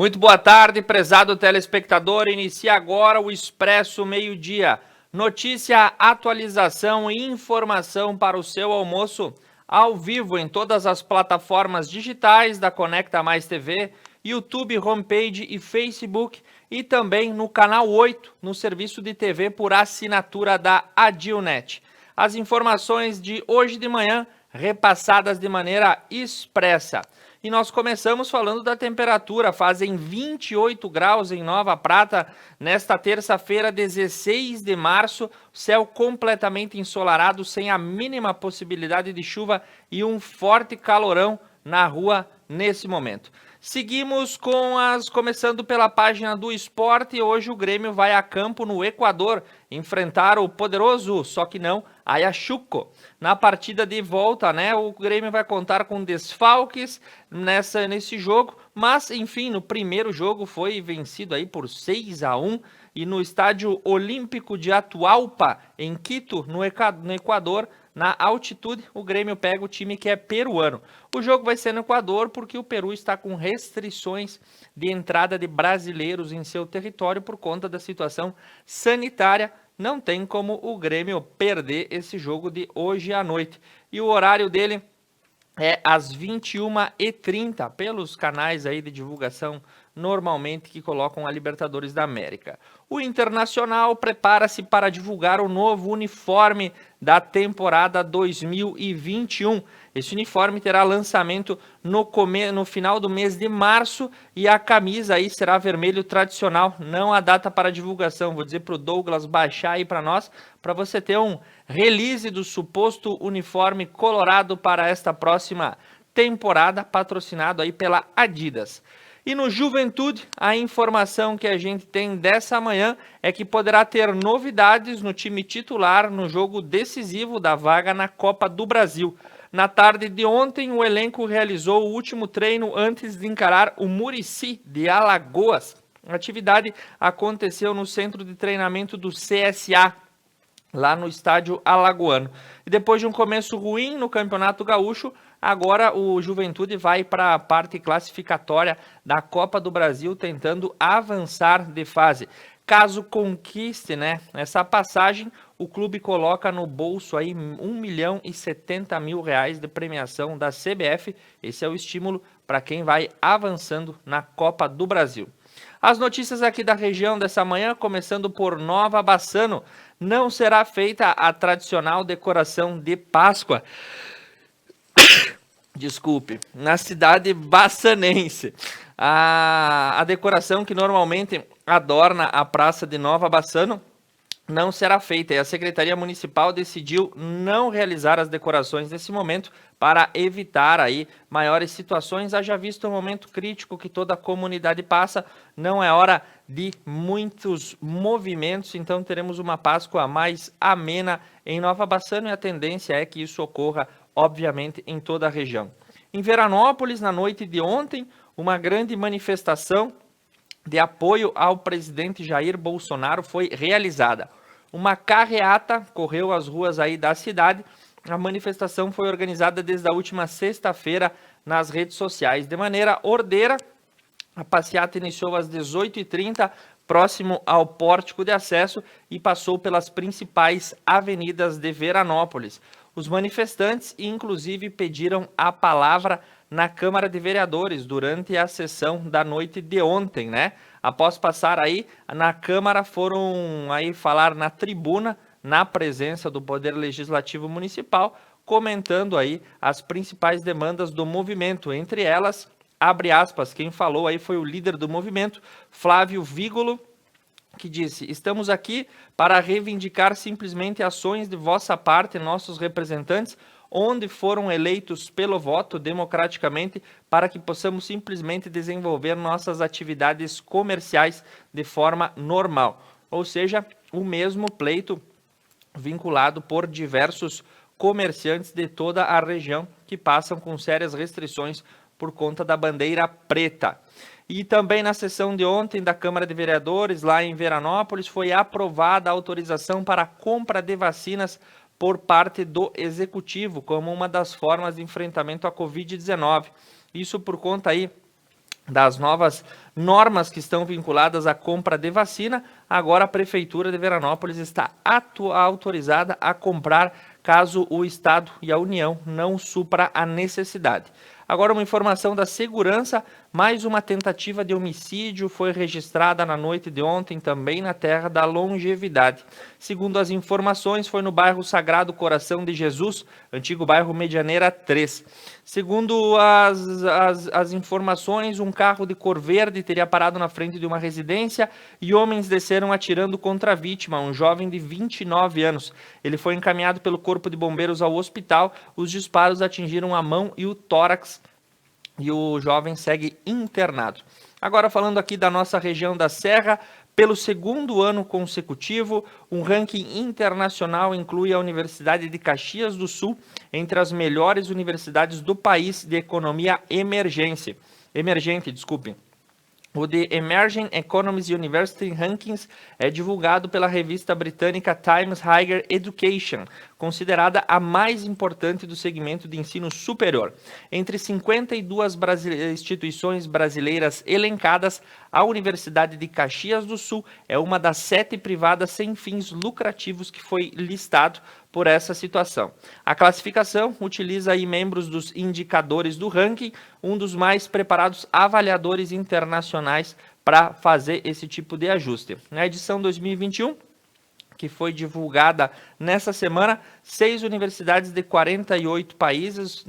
Muito boa tarde, prezado telespectador. Inicia agora o Expresso Meio-Dia. Notícia, atualização e informação para o seu almoço, ao vivo em todas as plataformas digitais da Conecta Mais TV, YouTube, homepage e Facebook, e também no canal 8, no serviço de TV por assinatura da Adilnet. As informações de hoje de manhã, repassadas de maneira expressa. E nós começamos falando da temperatura, fazem 28 graus em Nova Prata, nesta terça-feira, 16 de março, céu completamente ensolarado, sem a mínima possibilidade de chuva e um forte calorão na rua nesse momento. Seguimos começando pela página do esporte. Hoje o Grêmio vai a campo no Equador enfrentar o poderoso, só que não, Ayacucho. Na partida de volta, né, o Grêmio vai contar com desfalques nesse jogo, mas enfim, no primeiro jogo foi vencido aí por 6-1 e no estádio Olímpico de Atahualpa, em Quito, no Equador, na altitude, o Grêmio pega o time que é peruano. O jogo vai ser no Equador porque o Peru está com restrições de entrada de brasileiros em seu território por conta da situação sanitária. Não tem como o Grêmio perder esse jogo de hoje à noite. E o horário dele é às 21h30, pelos canais aí de divulgação normalmente que colocam a Libertadores da América. O Internacional prepara-se para divulgar o novo uniforme da temporada 2021. Esse uniforme terá lançamento no final do mês de março e a camisa aí será vermelho tradicional. Não há data para divulgação. Vou dizer para o Douglas baixar aí para nós, para você ter um release do suposto uniforme colorado para esta próxima temporada, patrocinado aí pela Adidas. E no Juventude, a informação que a gente tem dessa manhã é que poderá ter novidades no time titular no jogo decisivo da vaga na Copa do Brasil. Na tarde de ontem, o elenco realizou o último treino antes de encarar o Murici de Alagoas. A atividade aconteceu no centro de treinamento do CSA, lá no estádio alagoano. E depois de um começo ruim no Campeonato Gaúcho, agora o Juventude vai para a parte classificatória da Copa do Brasil, tentando avançar de fase. Caso conquiste, né, essa passagem, o clube coloca no bolso aí R$1.070.000 de premiação da CBF. Esse é o estímulo para quem vai avançando na Copa do Brasil. As notícias aqui da região dessa manhã, começando por Nova Bassano. Não será feita a tradicional decoração de Páscoa. Desculpe, na cidade bassanense. A decoração que normalmente adorna a praça de Nova Bassano não será feita e a Secretaria Municipal decidiu não realizar as decorações nesse momento para evitar aí maiores situações. Haja visto o momento crítico que toda a comunidade passa, não é hora de muitos movimentos, então teremos uma Páscoa mais amena em Nova Bassano e a tendência é que isso ocorra, obviamente, em toda a região. Em Veranópolis, na noite de ontem, uma grande manifestação de apoio ao presidente Jair Bolsonaro foi realizada. Uma carreata correu as ruas aí da cidade. A manifestação foi organizada desde a última sexta-feira nas redes sociais. De maneira ordeira, a passeata iniciou às 18h30, próximo ao pórtico de acesso e passou pelas principais avenidas de Veranópolis. Os manifestantes, inclusive, pediram a palavra na Câmara de Vereadores durante a sessão da noite de ontem, né? Após passar aí na Câmara, foram aí falar na tribuna, na presença do Poder Legislativo Municipal, comentando aí as principais demandas do movimento. Entre elas, abre aspas, quem falou aí foi o líder do movimento, Flávio Vígolo, que disse: estamos aqui para reivindicar simplesmente ações de vossa parte, nossos representantes, onde foram eleitos pelo voto democraticamente, para que possamos simplesmente desenvolver nossas atividades comerciais de forma normal. Ou seja, o mesmo pleito vinculado por diversos comerciantes de toda a região que passam com sérias restrições por conta da bandeira preta. E também na sessão de ontem da Câmara de Vereadores, lá em Veranópolis, foi aprovada a autorização para a compra de vacinas por parte do Executivo, como uma das formas de enfrentamento à Covid-19. Isso por conta aí das novas normas que estão vinculadas à compra de vacina, agora a Prefeitura de Veranópolis está autorizada a comprar caso o Estado e a União não supra a necessidade. Agora, uma informação da segurança: mais uma tentativa de homicídio foi registrada na noite de ontem, também na Terra da Longevidade. Segundo as informações, foi no bairro Sagrado Coração de Jesus, antigo bairro Medianeira 3. Segundo as informações, um carro de cor verde teria parado na frente de uma residência e homens desceram atirando contra a vítima, um jovem de 29 anos. Ele foi encaminhado pelo Corpo de Bombeiros ao hospital. Os disparos atingiram a mão e o tórax e o jovem segue internado. Agora, falando aqui da nossa região da Serra, pelo segundo ano consecutivo, um ranking internacional inclui a Universidade de Caxias do Sul entre as melhores universidades do país de economia emergente. O The Emerging Economies University Rankings é divulgado pela revista britânica Times Higher Education, considerada a mais importante do segmento de ensino superior. Entre 52 instituições brasileiras elencadas, a Universidade de Caxias do Sul é uma das 7 privadas sem fins lucrativos que foi listado por essa situação. A classificação utiliza aí membros dos indicadores do ranking, um dos mais preparados avaliadores internacionais para fazer esse tipo de ajuste. Na edição 2021, que foi divulgada nessa semana, 6 universidades de 48 países,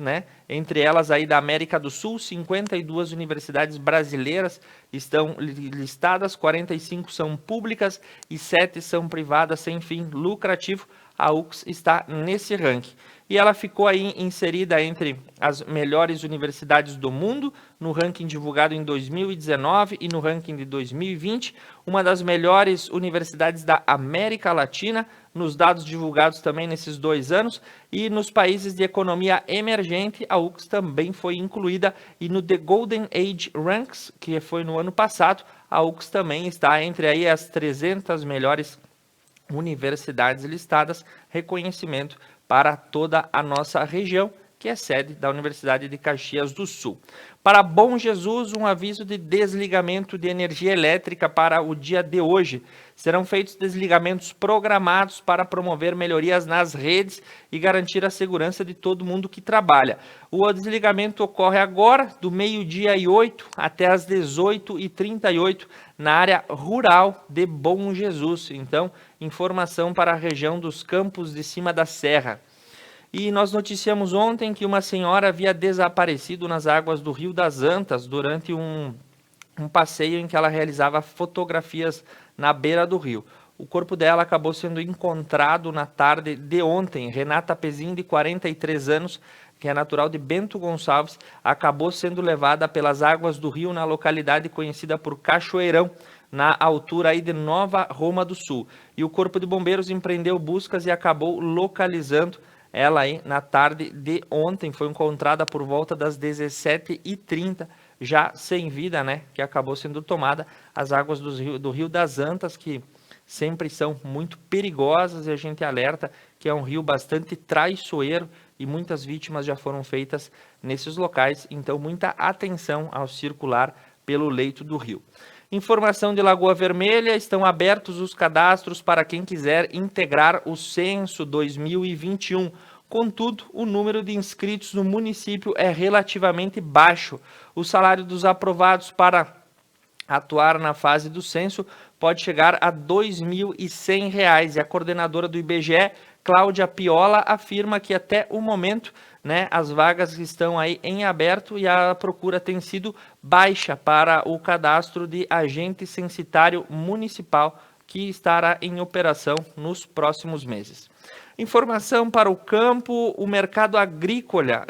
entre elas aí da América do Sul, 52 universidades brasileiras estão listadas, 45 são públicas e 7 são privadas sem fim lucrativo. A UFRGS está nesse ranking. E ela ficou aí inserida entre as melhores universidades do mundo, no ranking divulgado em 2019 e no ranking de 2020, uma das melhores universidades da América Latina, nos dados divulgados também nesses 2 anos, e nos países de economia emergente, a UFRGS também foi incluída, e no The Golden Age Ranks, que foi no ano passado, a UFRGS também está entre aí as 300 melhores universidades listadas, reconhecimento para toda a nossa região, que é sede da Universidade de Caxias do Sul. Para Bom Jesus, um aviso de desligamento de energia elétrica para o dia de hoje. Serão feitos desligamentos programados para promover melhorias nas redes e garantir a segurança de todo mundo que trabalha. O desligamento ocorre agora, do 12h08 até as 18h38, na área rural de Bom Jesus. Então, informação para a região dos Campos de Cima da Serra. E nós noticiamos ontem que uma senhora havia desaparecido nas águas do Rio das Antas durante um passeio em que ela realizava fotografias na beira do rio. O corpo dela acabou sendo encontrado na tarde de ontem. Renata Pezin, de 43 anos, que é natural de Bento Gonçalves, acabou sendo levada pelas águas do rio na localidade conhecida por Cachoeirão, na altura aí de Nova Roma do Sul. E o Corpo de Bombeiros empreendeu buscas e acabou localizando ela aí na tarde de ontem. Foi encontrada por volta das 17h30, já sem vida, que acabou sendo tomada. As águas do Rio das Antas, que sempre são muito perigosas, e a gente alerta que é um rio bastante traiçoeiro e muitas vítimas já foram feitas nesses locais. Então, muita atenção ao circular pelo leito do rio. Informação de Lagoa Vermelha: estão abertos os cadastros para quem quiser integrar o censo 2021. Contudo, o número de inscritos no município é relativamente baixo. O salário dos aprovados para atuar na fase do censo pode chegar a R$ 2.100. E a coordenadora do IBGE, Cláudia Piola, afirma que até o momento, as vagas estão aí em aberto e a procura tem sido baixa para o cadastro de agente censitário municipal, que estará em operação nos próximos meses. Informação para o campo: o mercado agrícola,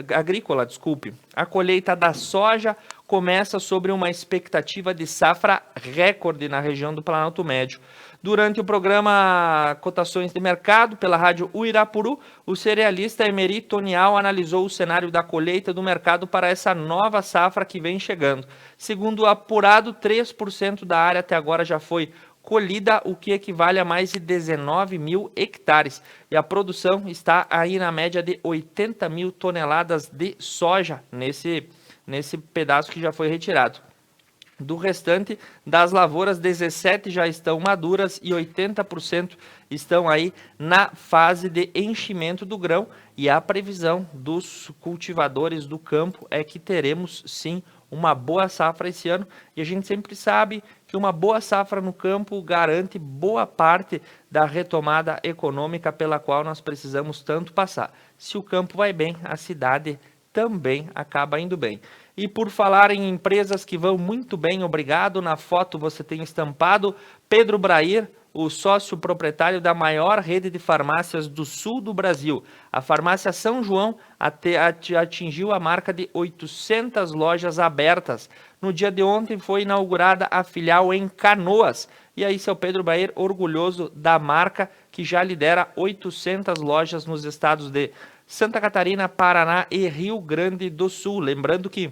a colheita da soja começa sobre uma expectativa de safra recorde na região do Planalto Médio. Durante o programa Cotações de Mercado, pela rádio Uirapuru, o cerealista Emery Tonial analisou o cenário da colheita do mercado para essa nova safra que vem chegando. Segundo o apurado, 3% da área até agora já foi colhida, o que equivale a mais de 19 mil hectares. E a produção está aí na média de 80 mil toneladas de soja nesse pedaço que já foi retirado. Do restante das lavouras, 17 já estão maduras e 80% estão aí na fase de enchimento do grão. E a previsão dos cultivadores do campo é que teremos sim uma boa safra esse ano. E a gente sempre sabe que uma boa safra no campo garante boa parte da retomada econômica pela qual nós precisamos tanto passar. Se o campo vai bem, a cidade também acaba indo bem. E por falar em empresas que vão muito bem, obrigado. Na foto você tem estampado Pedro Brair, o sócio proprietário da maior rede de farmácias do sul do Brasil. A farmácia São João atingiu a marca de 800 lojas abertas. No dia de ontem foi inaugurada a filial em Canoas. E aí, seu Pedro Brair, orgulhoso da marca que já lidera 800 lojas nos estados de Santa Catarina, Paraná e Rio Grande do Sul. Lembrando que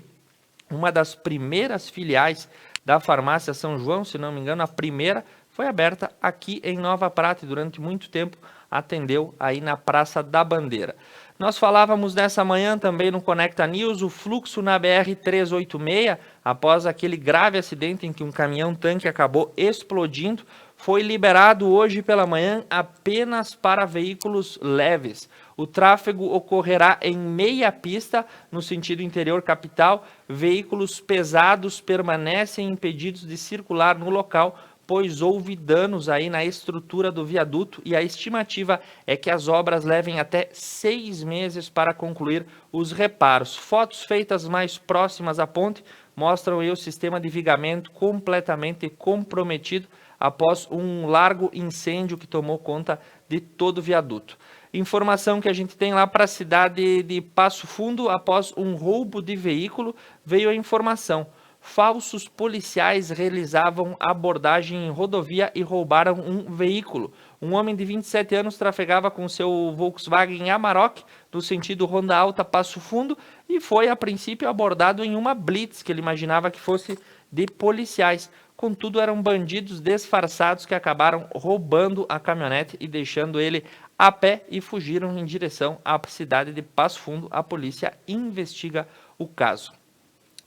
uma das primeiras filiais da farmácia São João, se não me engano, a primeira foi aberta aqui em Nova Prata e durante muito tempo atendeu aí na Praça da Bandeira. Nós falávamos nessa manhã também no Conecta News, o fluxo na BR-386, após aquele grave acidente em que um caminhão-tanque acabou explodindo, foi liberado hoje pela manhã apenas para veículos leves. O tráfego ocorrerá em meia pista, no sentido interior capital. Veículos pesados permanecem impedidos de circular no local, pois houve danos aí na estrutura do viaduto e a estimativa é que as obras levem até 6 meses para concluir os reparos. Fotos feitas mais próximas à ponte mostram aí o sistema de vigamento completamente comprometido após um largo incêndio que tomou conta de todo o viaduto. Informação que a gente tem lá para a cidade de Passo Fundo, após um roubo de veículo, veio a informação. Falsos policiais realizavam abordagem em rodovia e roubaram um veículo. Um homem de 27 anos trafegava com seu Volkswagen Amarok no sentido Ronda Alta Passo Fundo e foi a princípio abordado em uma blitz que ele imaginava que fosse de policiais. Contudo, eram bandidos disfarçados que acabaram roubando a caminhonete e deixando ele a pé e fugiram em direção à cidade de Passo Fundo. A polícia investiga o caso.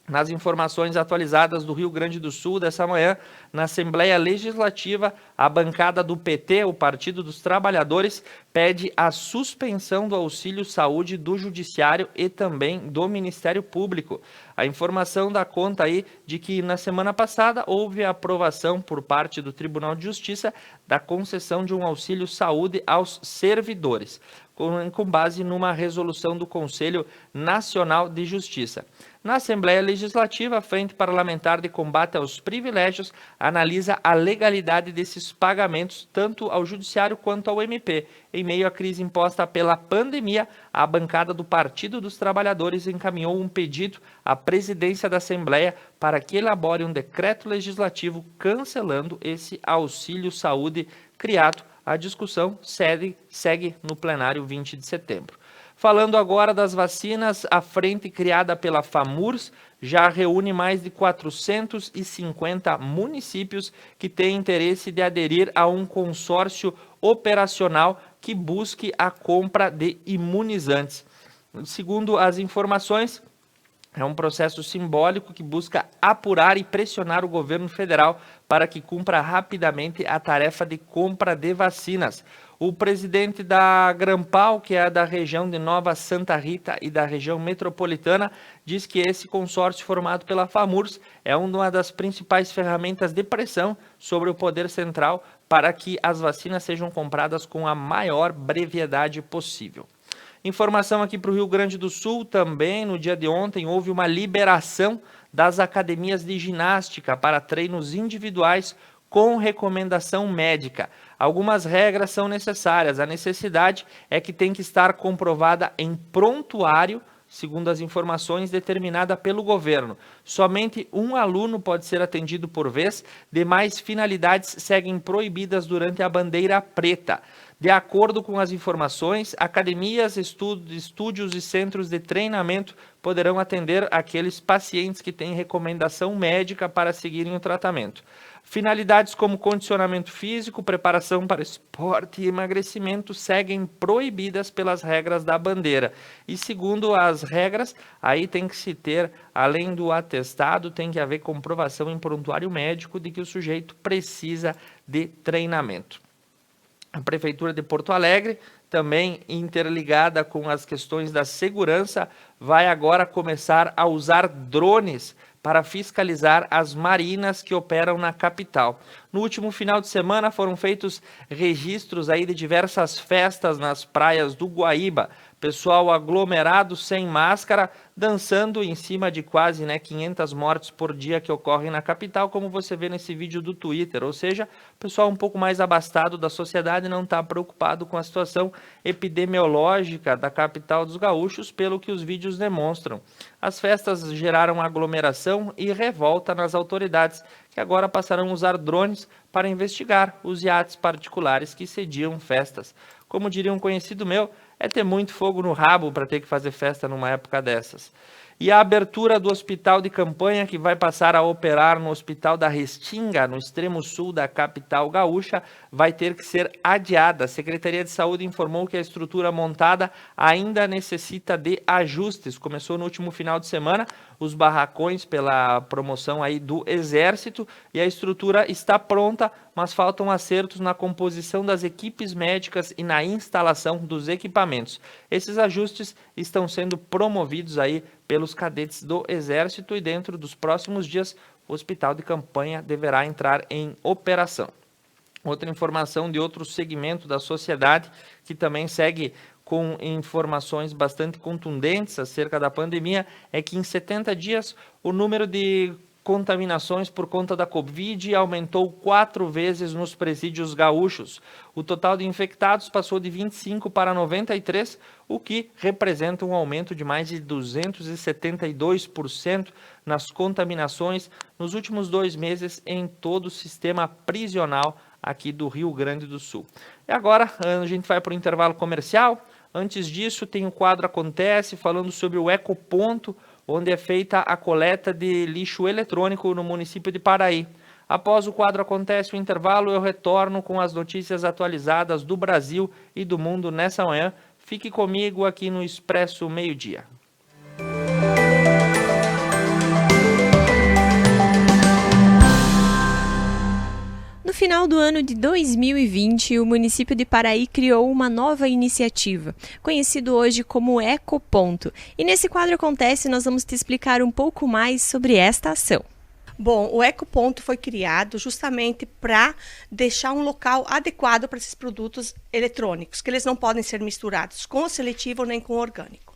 Nas informações atualizadas do Rio Grande do Sul dessa manhã, na Assembleia Legislativa, a bancada do PT, o Partido dos Trabalhadores, pede a suspensão do auxílio saúde do Judiciário e também do Ministério Público. A informação dá conta aí de que na semana passada houve a aprovação por parte do Tribunal de Justiça da concessão de um auxílio saúde aos servidores, com base numa resolução do Conselho Nacional de Justiça. Na Assembleia Legislativa, a Frente Parlamentar de Combate aos Privilégios analisa a legalidade desses pagamentos tanto ao Judiciário quanto ao MP. Em meio à crise imposta pela pandemia, a bancada do Partido dos Trabalhadores encaminhou um pedido à presidência da Assembleia para que elabore um decreto legislativo cancelando esse auxílio saúde criado. A discussão segue no plenário 20 de setembro. Falando agora das vacinas, a frente criada pela FAMURS já reúne mais de 450 municípios que têm interesse de aderir a um consórcio operacional que busque a compra de imunizantes. Segundo as informações, é um processo simbólico que busca apurar e pressionar o governo federal para que cumpra rapidamente a tarefa de compra de vacinas. O presidente da Grampal, que é da região de Nova Santa Rita e da região metropolitana, diz que esse consórcio formado pela FAMURS é uma das principais ferramentas de pressão sobre o poder central para que as vacinas sejam compradas com a maior brevidade possível. Informação aqui para o Rio Grande do Sul também, no dia de ontem, houve uma liberação das academias de ginástica para treinos individuais com recomendação médica. Algumas regras são necessárias. A necessidade é que tem que estar comprovada em prontuário, segundo as informações determinada pelo governo. Somente um aluno pode ser atendido por vez, demais finalidades seguem proibidas durante a bandeira preta. De acordo com as informações, academias, estúdios e centros de treinamento poderão atender aqueles pacientes que têm recomendação médica para seguirem o tratamento. Finalidades como condicionamento físico, preparação para esporte e emagrecimento seguem proibidas pelas regras da bandeira. E segundo as regras, aí tem que se ter, além do atestado, tem que haver comprovação em prontuário médico de que o sujeito precisa de treinamento. A Prefeitura de Porto Alegre, também interligada com as questões da segurança, vai agora começar a usar drones para fiscalizar as marinas que operam na capital. No último final de semana foram feitos registros aí de diversas festas nas praias do Guaíba, pessoal aglomerado sem máscara, dançando em cima de quase 500 mortes por dia que ocorrem na capital, como você vê nesse vídeo do Twitter. Ou seja, o pessoal um pouco mais abastado da sociedade não está preocupado com a situação epidemiológica da capital dos gaúchos, pelo que os vídeos demonstram. As festas geraram aglomeração e revolta nas autoridades, que agora passarão a usar drones para investigar os iates particulares que sediam festas. Como diria um conhecido meu, é ter muito fogo no rabo para ter que fazer festa numa época dessas. E a abertura do hospital de campanha, que vai passar a operar no Hospital da Restinga, no extremo sul da capital gaúcha, vai ter que ser adiada. A Secretaria de Saúde informou que a estrutura montada ainda necessita de ajustes. Começou no último final de semana, os barracões pela promoção aí do Exército, e a estrutura está pronta, mas faltam acertos na composição das equipes médicas e na instalação dos equipamentos. Esses ajustes estão sendo promovidos aí pelos cadetes do Exército, e dentro dos próximos dias o hospital de campanha deverá entrar em operação. Outra informação de outro segmento da sociedade que também segue com informações bastante contundentes acerca da pandemia é que em 70 dias o número de contaminações por conta da Covid aumentou 4 vezes nos presídios gaúchos. O total de infectados passou de 25 para 93, o que representa um aumento de mais de 272% nas contaminações nos últimos 2 meses em todo o sistema prisional aqui do Rio Grande do Sul. E agora a gente vai para o intervalo comercial. Antes disso, tem o quadro Acontece, falando sobre o Ecoponto, onde é feita a coleta de lixo eletrônico no município de Paraí. Após o quadro Acontece, o intervalo, eu retorno com as notícias atualizadas do Brasil e do mundo nessa manhã. Fique comigo aqui no Expresso Meio-Dia. No final do ano de 2020, o município de Paraí criou uma nova iniciativa, conhecido hoje como Ecoponto. E nesse quadro Acontece, nós vamos te explicar um pouco mais sobre esta ação. Bom, o Ecoponto foi criado justamente para deixar um local adequado para esses produtos eletrônicos, que eles não podem ser misturados com o seletivo nem com o orgânico.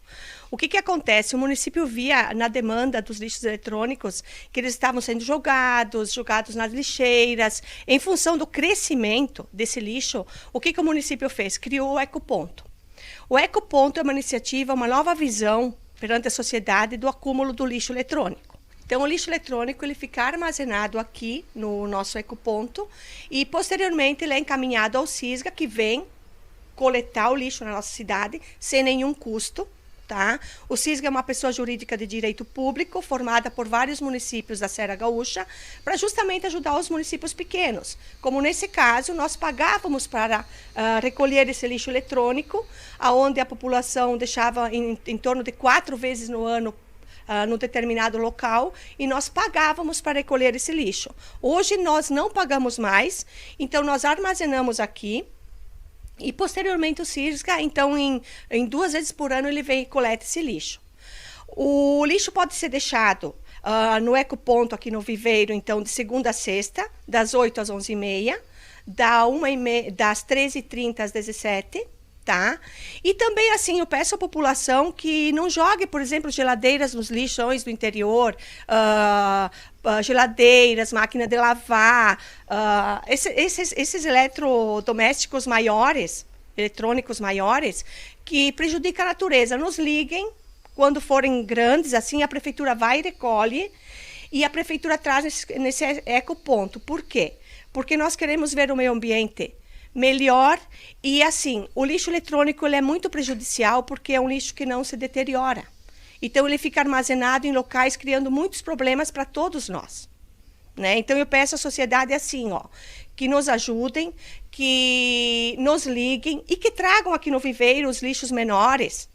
O que acontece? O município via na demanda dos lixos eletrônicos que eles estavam sendo jogados nas lixeiras. Em função do crescimento desse lixo, o que o município fez? Criou o Ecoponto. O Ecoponto é uma iniciativa, uma nova visão perante a sociedade do acúmulo do lixo eletrônico. Então, o lixo eletrônico ele fica armazenado aqui no nosso Ecoponto e, posteriormente, ele é encaminhado ao CISGA, que vem coletar o lixo na nossa cidade sem nenhum custo. Tá? O CISGA é uma pessoa jurídica de direito público, formada por vários municípios da Serra Gaúcha, para justamente ajudar os municípios pequenos. Como nesse caso, nós pagávamos para recolher esse lixo eletrônico, onde a população deixava em torno de 4 vezes no ano no determinado local, e nós pagávamos para recolher esse lixo. Hoje nós não pagamos mais, então nós armazenamos aqui. E posteriormente o CISGA, então em 2 vezes por ano ele vem e coleta esse lixo. O lixo pode ser deixado no Ecoponto aqui no Viveiro, então de segunda a sexta, das 8 às 11h30, das 13h30 às 17h, tá? E também, assim, eu peço à população que não jogue, por exemplo, geladeiras nos lixões do interior, geladeiras, máquina de lavar, esses eletrodomésticos maiores, eletrônicos maiores, que prejudicam a natureza. Nos liguem, quando forem grandes, assim, a prefeitura vai e recolhe, e a prefeitura traz nesse Ecoponto. Por quê? Porque nós queremos ver o meio ambiente melhor, e assim, o lixo eletrônico ele é muito prejudicial porque é um lixo que não se deteriora. Então, ele fica armazenado em locais, criando muitos problemas para todos nós. Né? Então, eu peço à sociedade assim, que nos ajudem, que nos liguem e que tragam aqui no viveiro os lixos menores.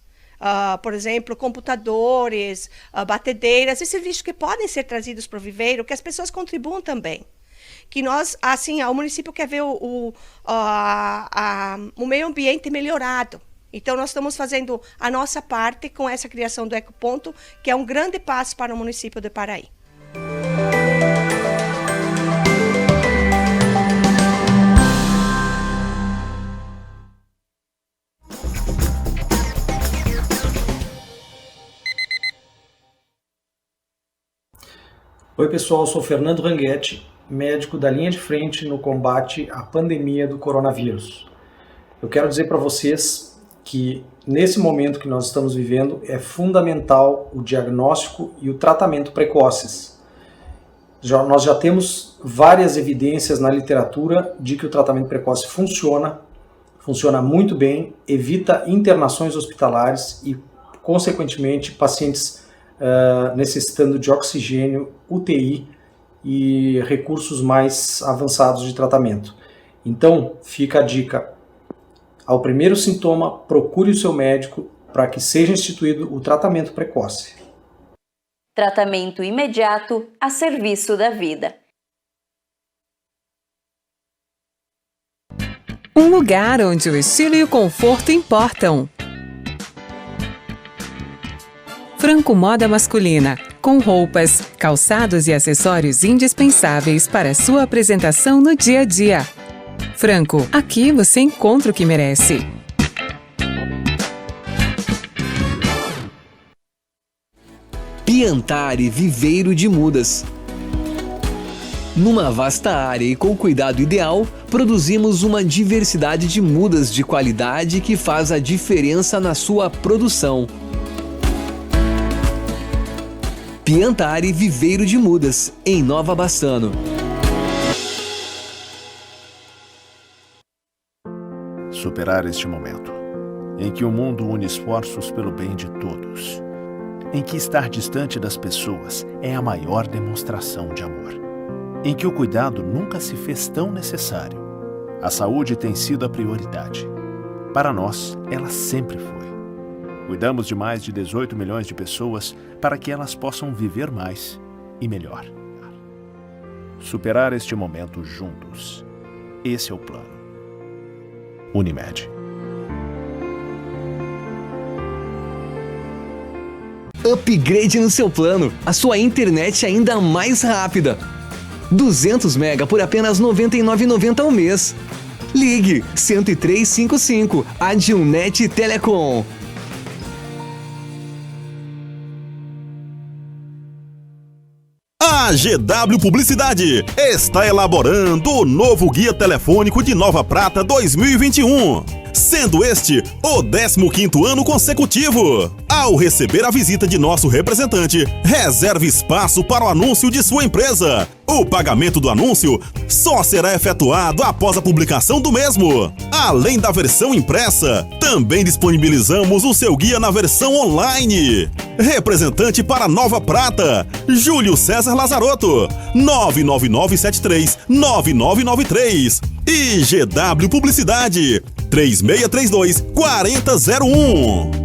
Por exemplo, computadores, batedeiras, esses lixos que podem ser trazidos para o viveiro, que as pessoas contribuam também. Que nós, assim, o município quer ver o meio ambiente melhorado. Então, nós estamos fazendo a nossa parte com essa criação do Ecoponto, que é um grande passo para o município de Paraí. Oi pessoal, eu sou Fernando Ranguetti, médico da linha de frente no combate à pandemia do coronavírus. Eu quero dizer para vocês que nesse momento que nós estamos vivendo é fundamental o diagnóstico e o tratamento precoces. Nós já temos várias evidências na literatura de que o tratamento precoce funciona muito bem, evita internações hospitalares e, consequentemente, pacientes necessitando de oxigênio, UTI e recursos mais avançados de tratamento. Então, fica a dica. Ao primeiro sintoma, procure o seu médico para que seja instituído o tratamento precoce. Tratamento imediato a serviço da vida. Um lugar onde o estilo e o conforto importam. Franco Moda Masculina, com roupas, calçados e acessórios indispensáveis para a sua apresentação no dia a dia. Franco, aqui você encontra o que merece. Piantari Viveiro de Mudas. Numa vasta área e com cuidado ideal, produzimos uma diversidade de mudas de qualidade que faz a diferença na sua produção. Piantari Viveiro de Mudas, em Nova Bassano. Superar este momento, em que o mundo une esforços pelo bem de todos, em que estar distante das pessoas é a maior demonstração de amor, em que o cuidado nunca se fez tão necessário. A saúde tem sido a prioridade. Para nós, ela sempre foi. Cuidamos de mais de 18 milhões de pessoas para que elas possam viver mais e melhor. Superar este momento juntos. Esse é o plano. Unimed. Upgrade no seu plano, a sua internet ainda mais rápida. 200 MB por apenas R$ 99,90 ao mês. Ligue 10355, Adilnet Telecom. A GW Publicidade está elaborando o novo Guia Telefônico de Nova Prata 2021, sendo este o 15º ano consecutivo. Ao receber a visita de nosso representante, reserve espaço para o anúncio de sua empresa. O pagamento do anúncio só será efetuado após a publicação do mesmo. Além da versão impressa, também disponibilizamos o seu guia na versão online. Representante para Nova Prata, Júlio César Lazarotto, 99973-9993. E GW Publicidade, 3632-4001.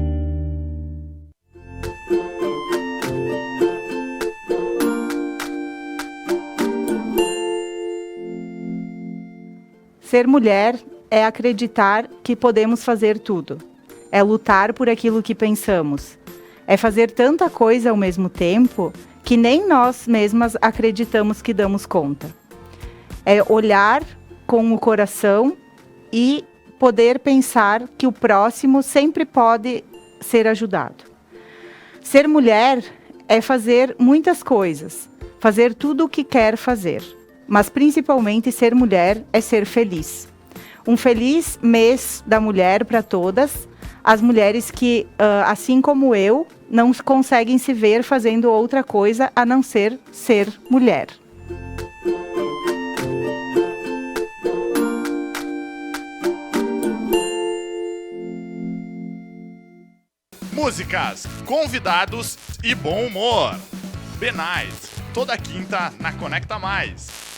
Ser mulher é acreditar que podemos fazer tudo. É lutar por aquilo que pensamos. É fazer tanta coisa ao mesmo tempo que nem nós mesmas acreditamos que damos conta. É olhar com o coração e poder pensar que o próximo sempre pode ser ajudado. Ser mulher é fazer muitas coisas, fazer tudo o que quer fazer. Mas principalmente ser mulher é ser feliz. Um feliz mês da mulher para todas, as mulheres que, assim como eu, não conseguem se ver fazendo outra coisa a não ser mulher. músicas, convidados e bom humor. B-Night, toda quinta na Conecta Mais.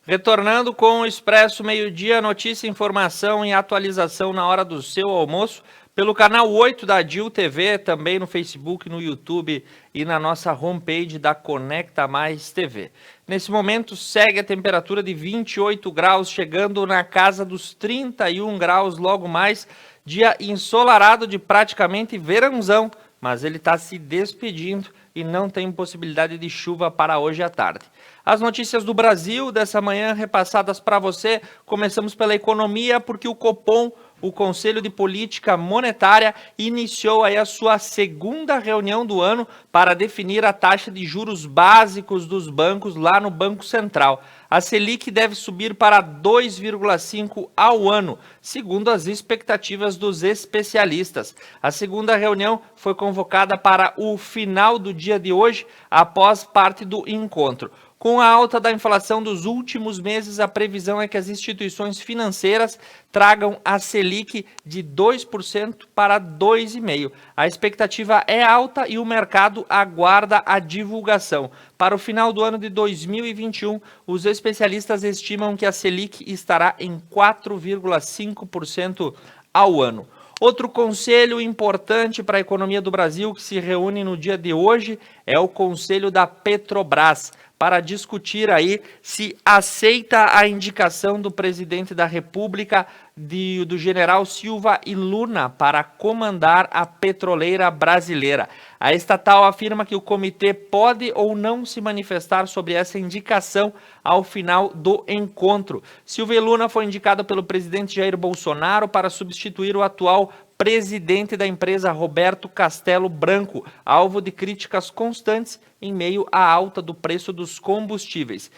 Retornando com o Expresso Meio-Dia, notícia, informação e atualização na hora do seu almoço, pelo canal 8 da DIL TV, também no Facebook, no YouTube e na nossa homepage da Conecta Mais TV. Nesse momento segue a temperatura de 28 graus, chegando na casa dos 31 graus logo mais, dia ensolarado de praticamente verãozão, mas ele está se despedindo e não tem possibilidade de chuva para hoje à tarde. As notícias do Brasil dessa manhã repassadas para você. Começamos pela economia, porque o Copom, o Conselho de Política Monetária, iniciou aí a sua segunda reunião do ano para definir a taxa de juros básicos dos bancos lá no Banco Central. A Selic deve subir para 2,5% ao ano, segundo as expectativas dos especialistas. A segunda reunião foi convocada para o final do dia de hoje, após parte do encontro. Com a alta da inflação dos últimos meses, a previsão é que as instituições financeiras tragam a Selic de 2% para 2,5%. A expectativa é alta e o mercado aguarda a divulgação. Para o final do ano de 2021, os especialistas estimam que a Selic estará em 4,5% ao ano. Outro conselho importante para a economia do Brasil que se reúne no dia de hoje é o Conselho da Petrobras, para discutir aí se aceita a indicação do presidente da República, do general Silva e Luna, para comandar a petroleira brasileira. A estatal afirma que o comitê pode ou não se manifestar sobre essa indicação ao final do encontro. Silva e Luna foi indicado pelo presidente Jair Bolsonaro para substituir o atual presidente da empresa, Roberto Castelo Branco, alvo de críticas constantes em meio à alta do preço dos combustíveis.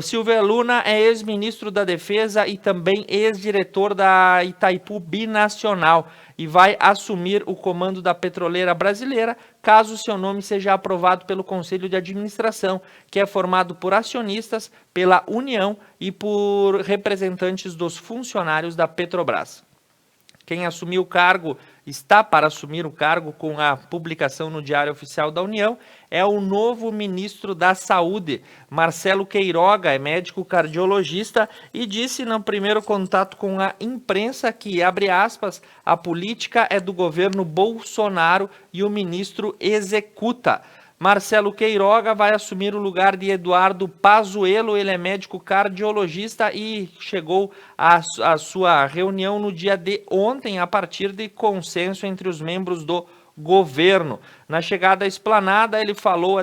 Silvio Luna é ex-ministro da Defesa e também ex-diretor da Itaipu Binacional e vai assumir o comando da petroleira brasileira caso seu nome seja aprovado pelo Conselho de Administração, que é formado por acionistas, pela União e por representantes dos funcionários da Petrobras. Quem assumiu o cargo, está para assumir o cargo com a publicação no Diário Oficial da União, é o novo ministro da Saúde, Marcelo Queiroga, é médico cardiologista e disse no primeiro contato com a imprensa que, abre aspas, a política é do governo Bolsonaro e o ministro executa. Marcelo Queiroga vai assumir o lugar de Eduardo Pazuello, ele é médico cardiologista e chegou à sua reunião no dia de ontem, a partir de consenso entre os membros do governo. Na chegada à esplanada, ele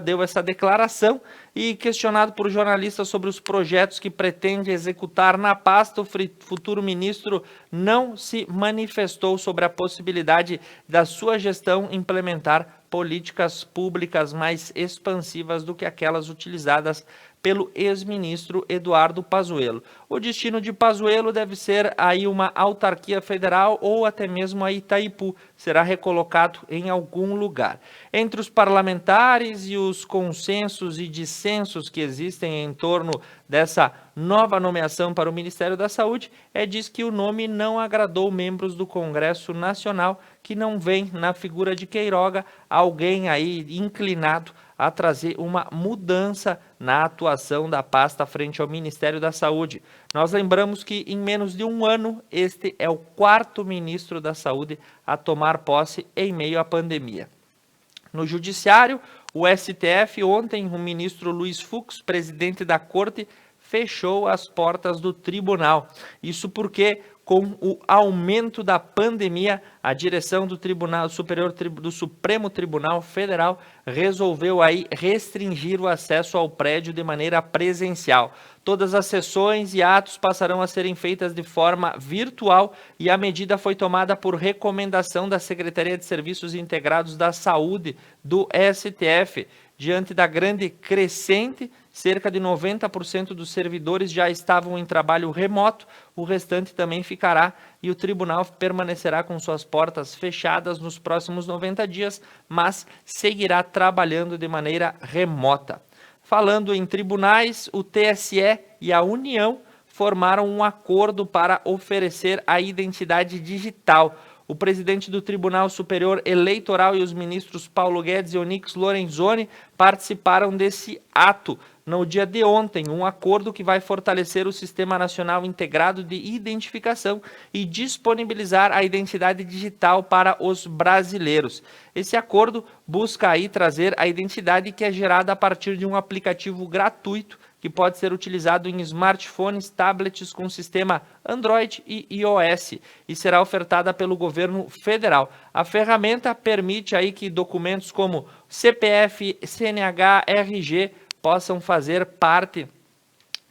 deu essa declaração e, questionado por jornalistas sobre os projetos que pretende executar na pasta, o futuro ministro não se manifestou sobre a possibilidade da sua gestão implementar políticas públicas mais expansivas do que aquelas utilizadas pelo ex-ministro Eduardo Pazuello. O destino de Pazuello deve ser aí uma autarquia federal ou até mesmo a Itaipu, será recolocado em algum lugar. Entre os parlamentares e os consensos e dissensos que existem em torno dessa nova nomeação para o Ministério da Saúde, diz que o nome não agradou membros do Congresso Nacional, que não vem na figura de Queiroga alguém aí inclinado a trazer uma mudança na atuação da pasta frente ao Ministério da Saúde. Nós lembramos que em menos de um ano, este é o quarto ministro da Saúde a tomar posse em meio à pandemia. No Judiciário, o STF, ontem, o ministro Luiz Fux, presidente da Corte, fechou as portas do tribunal. Isso porque, com o aumento da pandemia, a direção do Tribunal Superior do Supremo Tribunal Federal resolveu aí restringir o acesso ao prédio de maneira presencial. Todas as sessões e atos passarão a serem feitas de forma virtual e a medida foi tomada por recomendação da Secretaria de Serviços Integrados da Saúde do STF. Diante da grande crescente, cerca de 90% dos servidores já estavam em trabalho remoto, o restante também ficará e o tribunal permanecerá com suas portas fechadas nos próximos 90 dias, mas seguirá trabalhando de maneira remota. Falando em tribunais, o TSE e a União formaram um acordo para oferecer a identidade digital. O presidente do Tribunal Superior Eleitoral e os ministros Paulo Guedes e Onyx Lorenzoni participaram desse ato no dia de ontem, um acordo que vai fortalecer o Sistema Nacional Integrado de Identificação e disponibilizar a identidade digital para os brasileiros. Esse acordo busca aí trazer a identidade que é gerada a partir de um aplicativo gratuito que pode ser utilizado em smartphones, tablets com sistema Android e iOS e será ofertada pelo governo federal. A ferramenta permite aí que documentos como CPF, CNH, RG possam fazer parte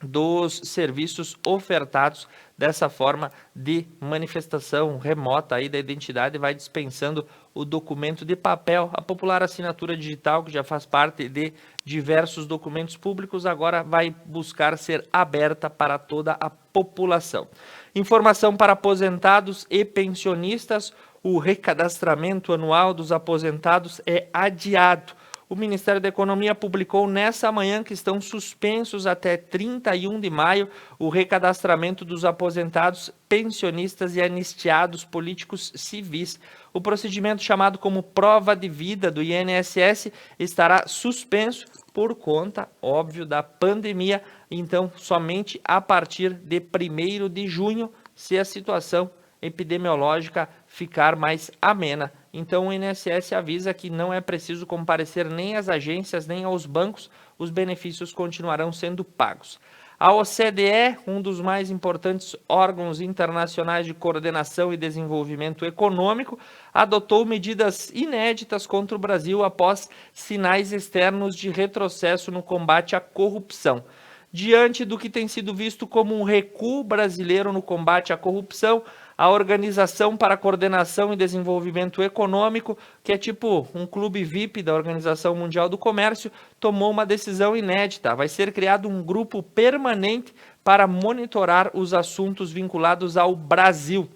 dos serviços ofertados dessa forma de manifestação remota aí da identidade, vai dispensando o documento de papel. A popular assinatura digital, que já faz parte de diversos documentos públicos, agora vai buscar ser aberta para toda a população. Informação para aposentados e pensionistas: o recadastramento anual dos aposentados é adiado. O Ministério da Economia publicou nessa manhã que estão suspensos até 31 de maio o recadastramento dos aposentados, pensionistas e anistiados políticos civis. O procedimento, chamado como prova de vida do INSS, estará suspenso por conta, óbvio, da pandemia. Então, somente a partir de 1º de junho, se a situação epidemiológica ficar mais amena. Então o INSS avisa que não é preciso comparecer nem às agências nem aos bancos, os benefícios continuarão sendo pagos. A OCDE, um dos mais importantes órgãos internacionais de coordenação e desenvolvimento econômico, adotou medidas inéditas contra o Brasil após sinais externos de retrocesso no combate à corrupção. Diante do que tem sido visto como um recuo brasileiro no combate à corrupção, a Organização para a Coordenação e Desenvolvimento Econômico, que é tipo um clube VIP da Organização Mundial do Comércio, tomou uma decisão inédita. Vai ser criado um grupo permanente para monitorar os assuntos vinculados ao Brasil.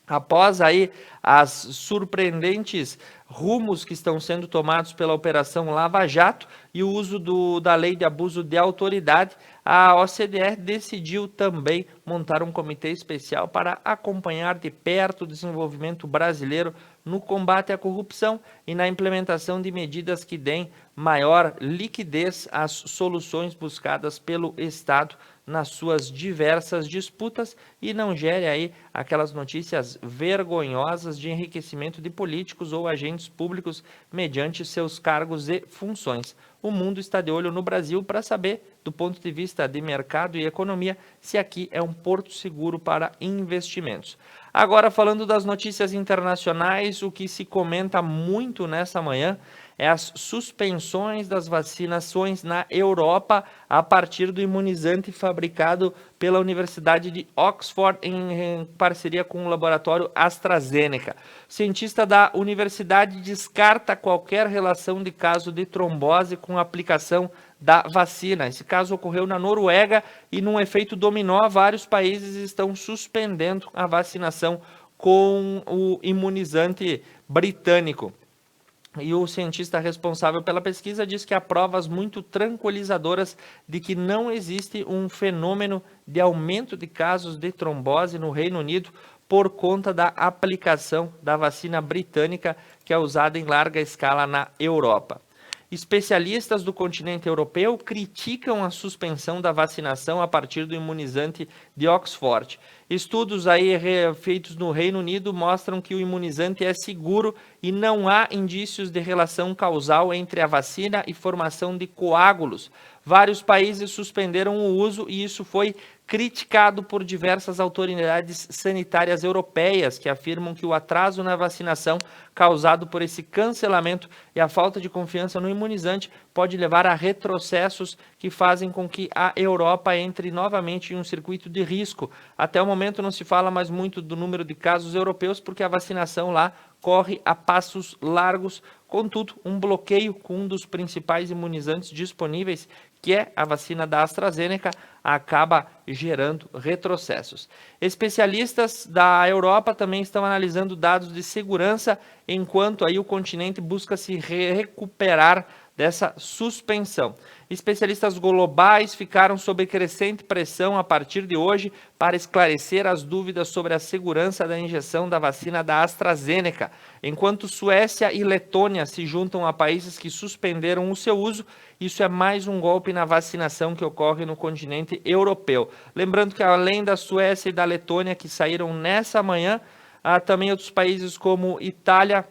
Após aí as surpreendentes rumos que estão sendo tomados pela Operação Lava Jato e o uso da lei de abuso de autoridade, a OCDE decidiu também montar um comitê especial para acompanhar de perto o desenvolvimento brasileiro no combate à corrupção e na implementação de medidas que deem maior liquidez às soluções buscadas pelo Estado nas suas diversas disputas e não gere aí aquelas notícias vergonhosas de enriquecimento de políticos ou agentes públicos mediante seus cargos e funções. O mundo está de olho no Brasil para saber, do ponto de vista de mercado e economia, se aqui é um porto seguro para investimentos. Agora, falando das notícias internacionais, o que se comenta muito nessa manhã é as suspensões das vacinações na Europa a partir do imunizante fabricado pela Universidade de Oxford em parceria com o laboratório AstraZeneca. O cientista da universidade descarta qualquer relação de caso de trombose com a aplicação da vacina. Esse caso ocorreu na Noruega e, num efeito dominó, vários países estão suspendendo a vacinação com o imunizante britânico. E o cientista responsável pela pesquisa diz que há provas muito tranquilizadoras de que não existe um fenômeno de aumento de casos de trombose no Reino Unido por conta da aplicação da vacina britânica, que é usada em larga escala na Europa. Especialistas do continente europeu criticam a suspensão da vacinação a partir do imunizante de Oxford. Estudos aí feitos no Reino Unido mostram que o imunizante é seguro e não há indícios de relação causal entre a vacina e formação de coágulos. Vários países suspenderam o uso e isso foi criticado por diversas autoridades sanitárias europeias, que afirmam que o atraso na vacinação causado por esse cancelamento e a falta de confiança no imunizante pode levar a retrocessos que fazem com que a Europa entre novamente em um circuito de risco. Até o momento não se fala mais muito do número de casos europeus, porque a vacinação lá corre a passos largos. Contudo, um bloqueio com um dos principais imunizantes disponíveis, que é a vacina da AstraZeneca, acaba gerando retrocessos. Especialistas da Europa também estão analisando dados de segurança, enquanto aí o continente busca se recuperar dessa suspensão. Especialistas globais ficaram sob crescente pressão a partir de hoje para esclarecer as dúvidas sobre a segurança da injeção da vacina da AstraZeneca, enquanto Suécia e Letônia se juntam a países que suspenderam o seu uso. Isso é mais um golpe na vacinação que ocorre no continente europeu. Lembrando que além da Suécia e da Letônia que saíram nessa manhã, há também outros países como Itália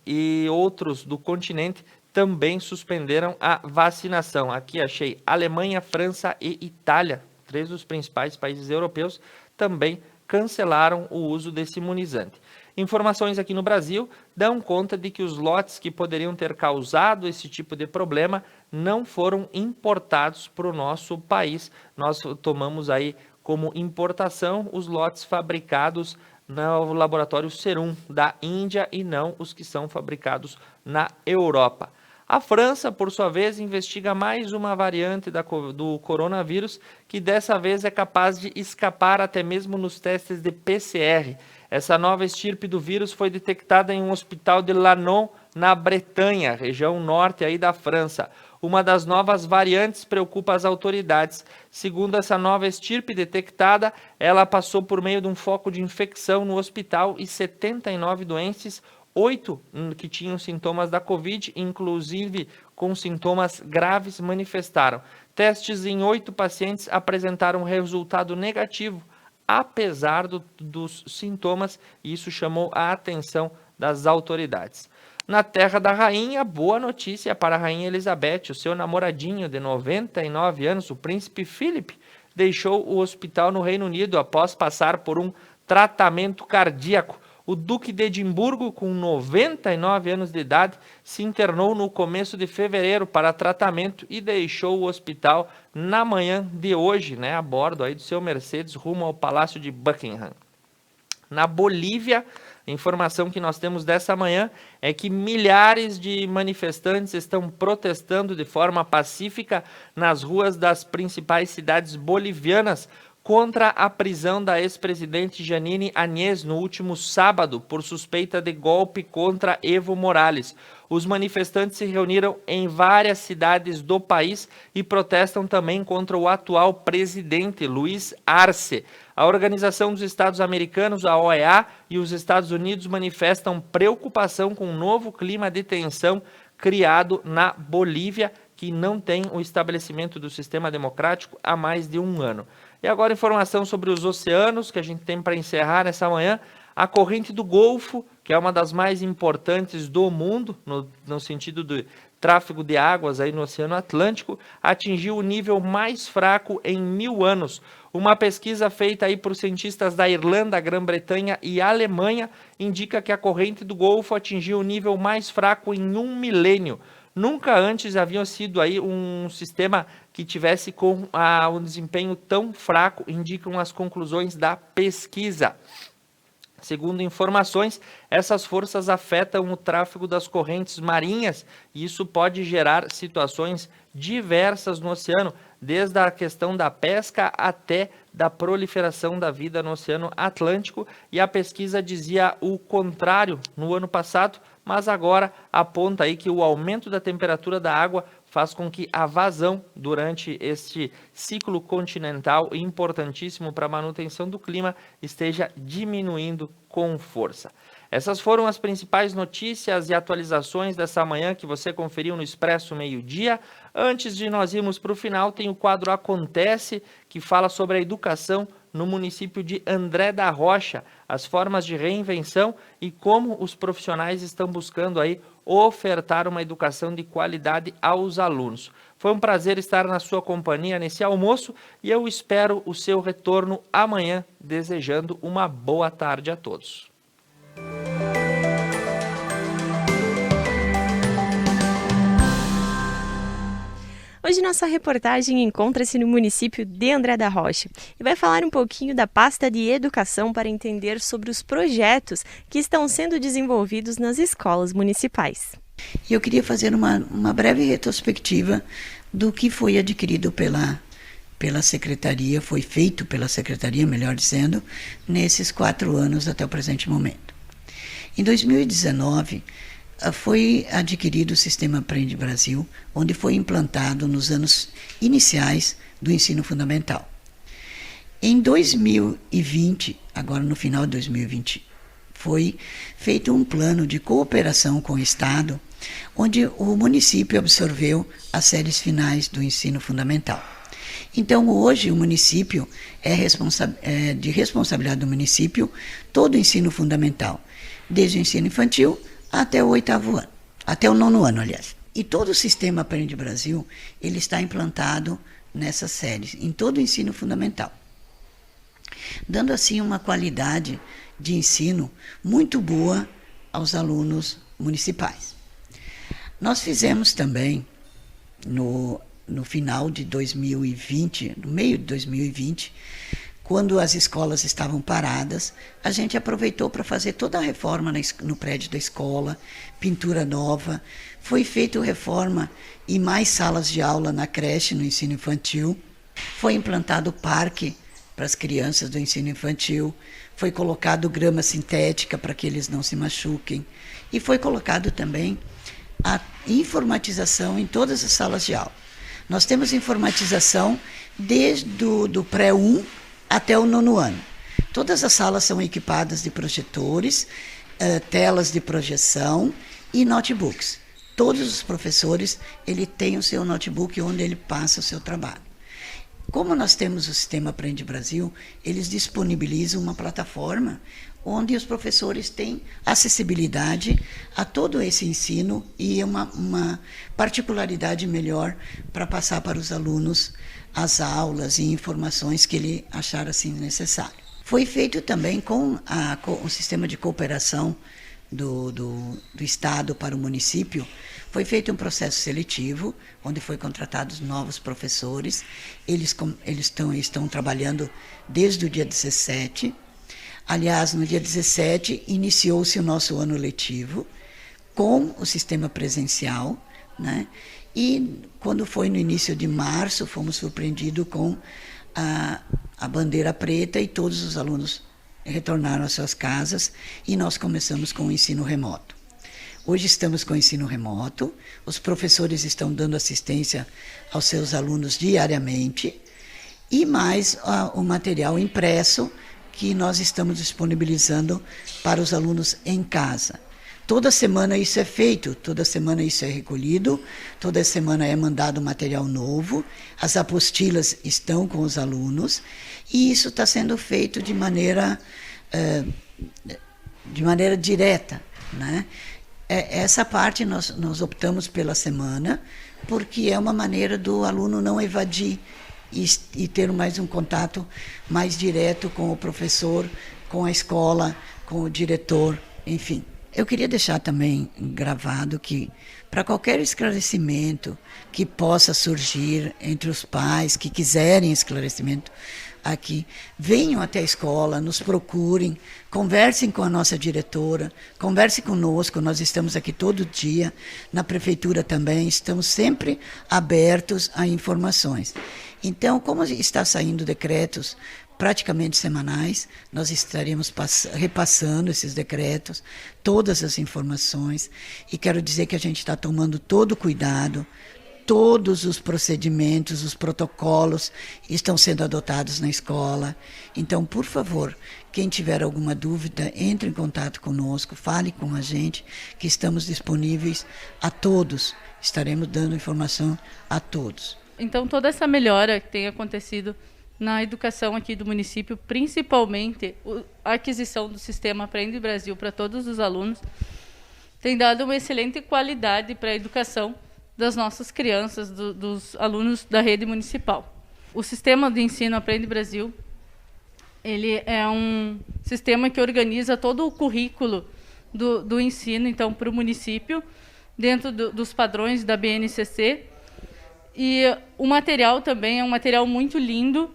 e outros do continente também suspenderam a vacinação. Aqui achei Alemanha, França e Itália, 3 dos principais países europeus, também cancelaram o uso desse imunizante. Informações aqui no Brasil dão conta de que os lotes que poderiam ter causado esse tipo de problema não foram importados para o nosso país. Nós tomamos aí como importação os lotes fabricados no laboratório Serum da Índia e não os que são fabricados na Europa. A França, por sua vez, investiga mais uma variante do coronavírus que dessa vez é capaz de escapar até mesmo nos testes de PCR. Essa nova estirpe do vírus foi detectada em um hospital de Lannon, na Bretanha, região norte aí da França. Uma das novas variantes preocupa as autoridades. Segundo essa nova estirpe detectada, ela passou por meio de um foco de infecção no hospital e 79 doentes, 8 que tinham sintomas da Covid, inclusive com sintomas graves, manifestaram. Testes em 8 pacientes apresentaram resultado negativo, apesar dos sintomas, e isso chamou a atenção das autoridades. Na terra da rainha, boa notícia para a rainha Elizabeth. O seu namoradinho de 99 anos, o príncipe Philip, deixou o hospital no Reino Unido após passar por um tratamento cardíaco. O Duque de Edimburgo, com 99 anos de idade, se internou no começo de fevereiro para tratamento e deixou o hospital na manhã de hoje, a bordo aí do seu Mercedes, rumo ao Palácio de Buckingham. Na Bolívia, a informação que nós temos dessa manhã é que milhares de manifestantes estão protestando de forma pacífica nas ruas das principais cidades bolivianas contra a prisão da ex-presidente Janine Áñez no último sábado por suspeita de golpe contra Evo Morales. Os manifestantes se reuniram em várias cidades do país e protestam também contra o atual presidente, Luiz Arce. A Organização dos Estados Americanos, a OEA, e os Estados Unidos manifestam preocupação com o novo clima de tensão criado na Bolívia, que não tem o estabelecimento do sistema democrático há mais de um ano. E agora informação sobre os oceanos, que a gente tem para encerrar nessa manhã. A corrente do Golfo, que é uma das mais importantes do mundo, no sentido do tráfego de águas aí no Oceano Atlântico, atingiu o nível mais fraco em 1000 anos. Uma pesquisa feita aí por cientistas da Irlanda, Grã-Bretanha e Alemanha indica que a corrente do Golfo atingiu o nível mais fraco em 1 milênio. Nunca antes havia sido aí um sistema que tivesse com um desempenho tão fraco, indicam as conclusões da pesquisa. Segundo informações, essas forças afetam o tráfego das correntes marinhas e isso pode gerar situações diversas no oceano, desde a questão da pesca até da proliferação da vida no Oceano Atlântico, e a pesquisa dizia o contrário no ano passado, mas agora aponta aí que o aumento da temperatura da água faz com que a vazão durante este ciclo continental, importantíssimo para a manutenção do clima, esteja diminuindo com força. Essas foram as principais notícias e atualizações dessa manhã que você conferiu no Expresso Meio-Dia. Antes de nós irmos para o final, tem o quadro Acontece, que fala sobre a educação no município de André da Rocha, as formas de reinvenção e como os profissionais estão buscando aí ofertar uma educação de qualidade aos alunos. Foi um prazer estar na sua companhia nesse almoço e eu espero o seu retorno amanhã, desejando uma boa tarde a todos. Hoje nossa reportagem encontra-se no município de André da Rocha e vai falar um pouquinho da pasta de educação para entender sobre os projetos que estão sendo desenvolvidos nas escolas municipais. Eu queria fazer uma breve retrospectiva do que foi adquirido pela Secretaria, foi feito pela Secretaria, melhor dizendo, nesses 4 anos até o presente momento. Em 2019, foi adquirido o Sistema Aprende Brasil, onde foi implantado nos anos iniciais do ensino fundamental. Em 2020, agora no final de 2020, foi feito um plano de cooperação com o Estado, onde o município absorveu as séries finais do ensino fundamental. Então, hoje, o município é de responsabilidade do município todo o ensino fundamental, desde o ensino infantil até o 8º ano, até o 9º ano, aliás. E todo o Sistema Aprende Brasil, ele está implantado nessas séries, em todo o ensino fundamental, dando assim uma qualidade de ensino muito boa aos alunos municipais. Nós fizemos também, no final de 2020, no meio de 2020, quando as escolas estavam paradas, a gente aproveitou para fazer toda a reforma no prédio da escola, pintura nova, foi feita reforma e mais salas de aula na creche, no ensino infantil, foi implantado o parque para as crianças do ensino infantil, foi colocado grama sintética para que eles não se machuquem, e foi colocado também a informatização em todas as salas de aula. Nós temos informatização desde o pré-1 até o 9º ano. Todas as salas são equipadas de projetores, telas de projeção e notebooks. Todos os professores têm o seu notebook onde ele passa o seu trabalho. Como nós temos o Sistema Aprende Brasil, eles disponibilizam uma plataforma onde os professores têm acessibilidade a todo esse ensino e uma particularidade melhor para passar para os alunos as aulas e informações que ele achar assim necessário. Foi feito também com o sistema de cooperação do Estado para o município, foi feito um processo seletivo, onde foi contratados novos professores. Eles estão trabalhando desde o dia 17. Aliás, no dia 17, iniciou-se o nosso ano letivo com o sistema presencial, né? E quando foi no início de março, fomos surpreendidos com a bandeira preta e todos os alunos retornaram às suas casas e nós começamos com o ensino remoto. Hoje estamos com o ensino remoto, os professores estão dando assistência aos seus alunos diariamente e mais o material impresso que nós estamos disponibilizando para os alunos em casa. Toda semana isso é feito, toda semana isso é recolhido, toda semana é mandado material novo, as apostilas estão com os alunos e isso está sendo feito de maneira direta, né? Essa parte nós optamos pela semana, porque é uma maneira do aluno não evadir e ter mais um contato mais direto com o professor, com a escola, com o diretor, enfim. Eu queria deixar também gravado que, para qualquer esclarecimento que possa surgir entre os pais que quiserem esclarecimento aqui, venham até a escola, nos procurem, conversem com a nossa diretora, conversem conosco, nós estamos aqui todo dia, na prefeitura também, estamos sempre abertos a informações. Então, como está saindo decretos praticamente semanais, nós estaremos repassando esses decretos, todas as informações, e quero dizer que a gente está tomando todo o cuidado, todos os procedimentos, os protocolos estão sendo adotados na escola. Então, por favor, quem tiver alguma dúvida, entre em contato conosco, fale com a gente, que estamos disponíveis a todos, estaremos dando informação a todos. Então, toda essa melhora que tem acontecido na educação aqui do município, principalmente a aquisição do Sistema Aprende Brasil para todos os alunos, tem dado uma excelente qualidade para a educação das nossas crianças, dos alunos da rede municipal. O Sistema de Ensino Aprende Brasil, ele é um sistema que organiza todo o currículo do ensino, então, para o município, dentro dos padrões da BNCC. E o material também é um material muito lindo,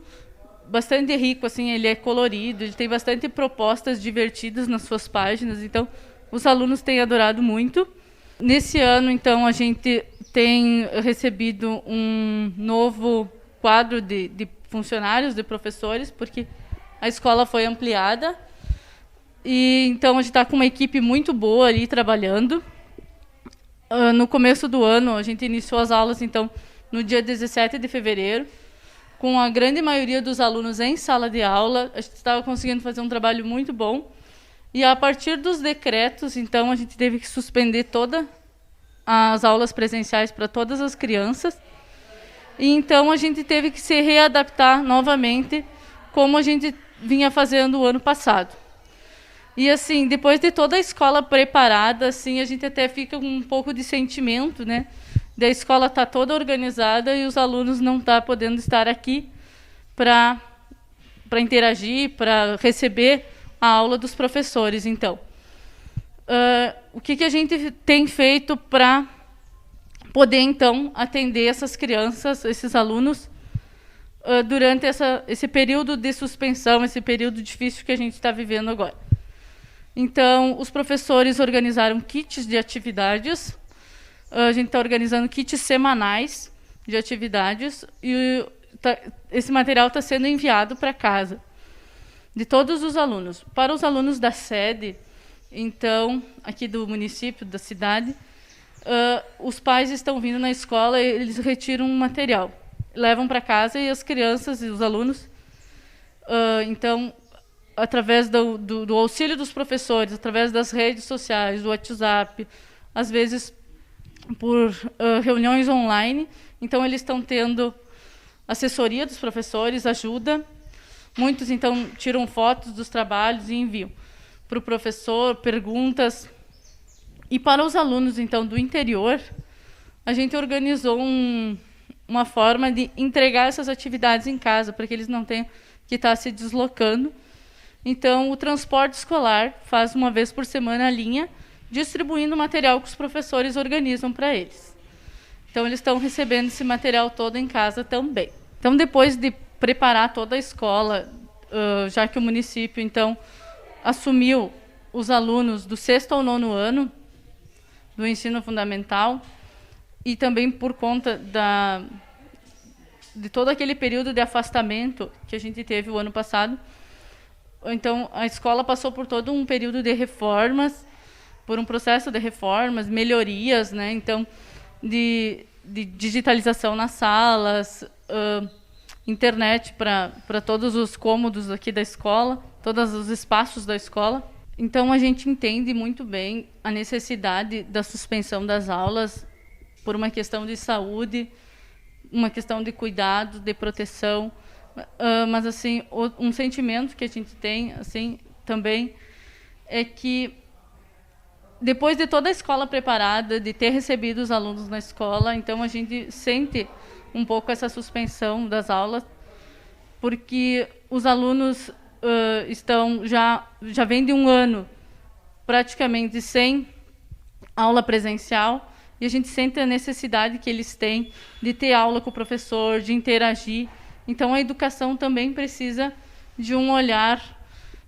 bastante rico, assim, ele é colorido, ele tem bastante propostas divertidas nas suas páginas, então os alunos têm adorado muito. Nesse ano, então, a gente tem recebido um novo quadro de funcionários, de professores, porque a escola foi ampliada, e então a gente está com uma equipe muito boa ali trabalhando. no começo do ano, a gente iniciou as aulas, então, no dia 17 de fevereiro, com a grande maioria dos alunos em sala de aula. A gente estava conseguindo fazer um trabalho muito bom. E, a partir dos decretos, então, a gente teve que suspender todas as aulas presenciais para todas as crianças. E, então, a gente teve que se readaptar novamente, como a gente vinha fazendo o ano passado. E, assim, depois de toda a escola preparada, assim, a gente até fica com um pouco de sentimento, né? Da escola estar toda organizada e os alunos não estar podendo estar aqui para interagir, para receber a aula dos professores. Então, o que a gente tem feito para poder, então, atender essas crianças, esses alunos, durante esse período de suspensão, esse período difícil que a gente está vivendo agora? Então, os professores organizaram kits de atividades. A gente está organizando kits semanais de atividades e esse material está sendo enviado para casa de todos os alunos. Para os alunos da sede, então, aqui do município, da cidade, os pais estão vindo na escola e eles retiram um material, levam para casa e as crianças e os alunos, então, através do auxílio dos professores, através das redes sociais, do WhatsApp, às vezes por reuniões online. Então, eles estão tendo assessoria dos professores, ajuda. Muitos, então, tiram fotos dos trabalhos e enviam para o professor, perguntas. E para os alunos, então, do interior, a gente organizou uma forma de entregar essas atividades em casa, para que eles não tenham que estar se deslocando. Então, o transporte escolar faz uma vez por semana a linha, distribuindo o material que os professores organizam para eles. Então, eles estão recebendo esse material todo em casa também. Então, depois de preparar toda a escola, já que o município, então, assumiu os alunos do 6º ao 9º ano do ensino fundamental, e também por conta de todo aquele período de afastamento que a gente teve o ano passado, então, a escola passou por todo um período de reformas, por um processo de reformas, melhorias, né? Então, de digitalização nas salas, internet para todos os cômodos aqui da escola, todos os espaços da escola. Então, a gente entende muito bem a necessidade da suspensão das aulas por uma questão de saúde, uma questão de cuidado, de proteção, mas, assim, um sentimento que a gente tem, assim, também, é que depois de toda a escola preparada, de ter recebido os alunos na escola, então a gente sente um pouco essa suspensão das aulas, porque os alunos já vêm de um ano praticamente sem aula presencial, e a gente sente a necessidade que eles têm de ter aula com o professor, de interagir. Então, a educação também precisa de um olhar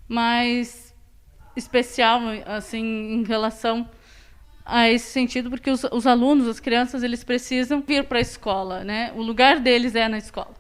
mais especial, assim, em relação a esse sentido, porque os alunos, as crianças, eles precisam vir para a escola, né? O lugar deles é na escola.